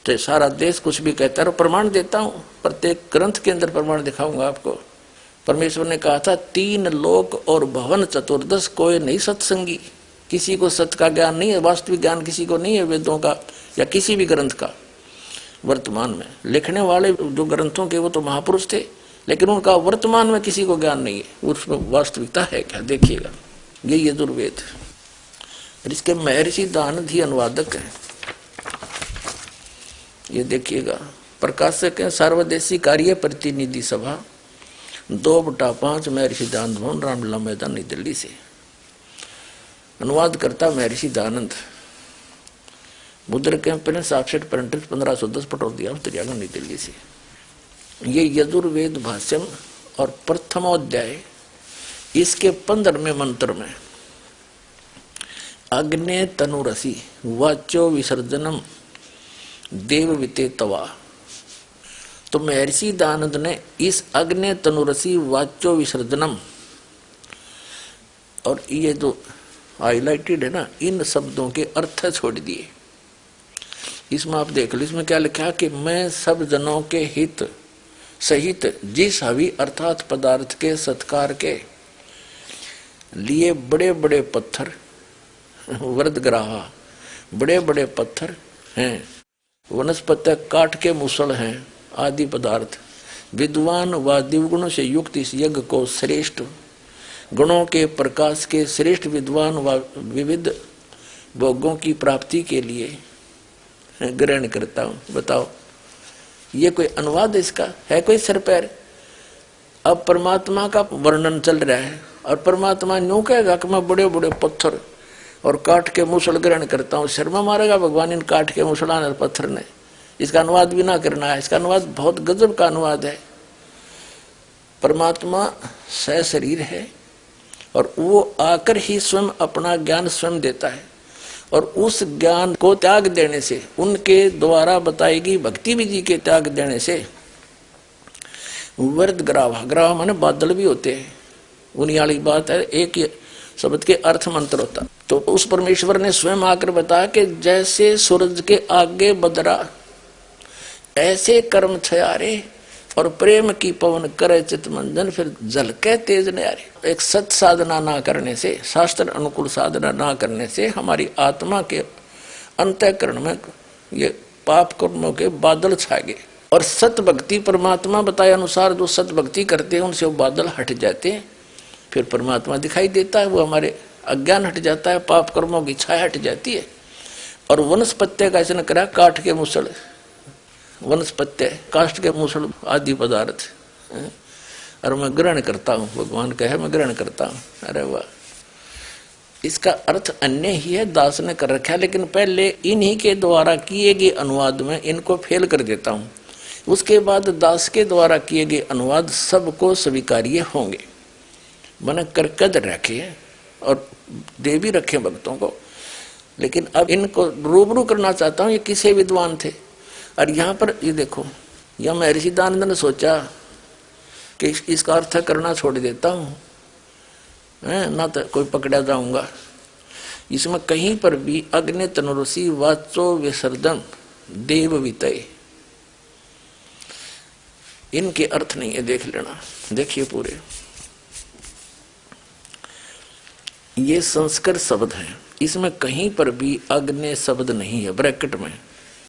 तो सारा देश कुछ भी कहता है, प्रमाण देता हूं, प्रत्येक ग्रंथ के अंदर प्रमाण दिखाऊंगा आपको। परमेश्वर ने कहा था 3 लोक और भवन चतुर्दश कोई नहीं सत्संगी। किसी को सत्य का ज्ञान नहीं है, वास्तविक ज्ञान किसी को नहीं है वेदों का या किसी भी ग्रंथ का। वर्तमान में लिखने वाले जो ग्रंथों के वो तो महापुरुष थे, लेकिन उनका वर्तमान में किसी को ज्ञान नहीं है, उसमें वास्तविकता है क्या, देखिएगा। ये यजुर्वेद, इसके महर्षि दानंद ही अनुवादक हैं। ये देखिएगा, प्रकाशक है सर्वदेशी कार्य प्रतिनिधि सभा 2/5 महर्षि दानंद भवन, रामलीला मैदान, नई दिल्ली से। अनुवाद करता महर्षि दानंद। मुद्रक पहले 67 प्रिंटर 1510 पटौदिया उत्तरियागढ़, नई दिल्ली से। ये यजुर्वेद भाष्यम और प्रथमोध्याय, इसके 15वें मंत्र में अग्ने तनुरसी वाचो विसर्जनम देवविते तवा। तो महर्षि दानंद ने इस अग्ने तनुरसी वाचो विसर्जनम, और ये जो हाईलाइटेड है ना, इन शब्दों के अर्थ छोड़ दिए। इसमें आप देख लो, इसमें क्या लिखा कि मैं सब जनों के हित सहित जिस हवि अर्थात पदार्थ के सत्कार के लिए बड़े बड़े पत्थर वृद्धग्राहा, बड़े बड़े पत्थर हैं, वनस्पति काट के मुसल हैं आदि पदार्थ, विद्वान व दिवगुणों से युक्त इस यज्ञ को श्रेष्ठ गुणों के प्रकाश के श्रेष्ठ विद्वान व विविध भोगों की प्राप्ति के लिए ग्रहण करता हूं। बताओ, ये कोई अनुवाद इसका है? कोई सिर पैर? अब परमात्मा का वर्णन चल रहा है और परमात्मा यूं कहेगा कि मैं बड़े बड़े पत्थर और काट के मुसल ग्रहण करता हूं। शर्मा मारेगा भगवान इन काट के मुसलान और पत्थर ने। इसका अनुवाद भी ना करना है। इसका अनुवाद बहुत गजब का अनुवाद है। परमात्मा सशरीर है और वो आकर ही स्वयं अपना ज्ञान स्वयं देता है, और उस ज्ञान को त्याग देने से, उनके द्वारा बताएगी भक्ति विधि के त्याग देने से वर्द ग्रावा, ग्रावा माने बादल भी होते हैं, उन्हीं वाली बात है। एक शब्द के अर्थ मंत्र होता। तो उस परमेश्वर ने स्वयं आकर बताया कि जैसे सूरज के आगे बदरा, ऐसे कर्म छयारे और प्रेम की पवन करे चित मंजन, फिर झलके तेज न्यारे। एक सत साधना ना करने से, शास्त्र अनुकूल साधना ना करने से हमारी आत्मा के अंतःकरण में ये पाप कर्मों के बादल छा गए, और सत भक्ति परमात्मा बताए अनुसार जो सत भक्ति करते हैं उनसे वो बादल हट जाते हैं, फिर परमात्मा दिखाई देता है, वो हमारे अज्ञान हट जाता है, पाप कर्मों की छाया हट जाती है। और वनस्पत्य का ऐसा करा, काठ के मुसल, वनस्पत्य काष्ठ के मुसल आदि पदार्थ, और मैं ग्रहण करता हूँ। भगवान कहे मैं ग्रहण करता हूँ। अरे वाह, इसका अर्थ अन्य ही है, दास ने कर रखा है, लेकिन पहले इन्हीं के द्वारा किए गए अनुवाद में इनको फेल कर देता हूँ, उसके बाद दास के द्वारा किए गए अनुवाद सबको स्वीकार्य होंगे। मैंने करकद रखे और दे भी रखे भक्तों को, लेकिन अब इनको रूबरू करना चाहता हूँ। ये किसे विद्वान थे, और यहाँ पर ये देखो, यह महर्षि दानंद ने सोचा कि इसका अर्थ करना छोड़ देता हूँ, ना तो कोई पकड़ा जाऊंगा। इसमें कहीं पर भी अग्नि तनुरसी वाचो विसर्जन देव वितय, इनके अर्थ नहीं है, देख लेना। देखिए पूरे, ये संस्कृत शब्द है, इसमें कहीं पर भी अग्नि शब्द नहीं है ब्रैकेट में।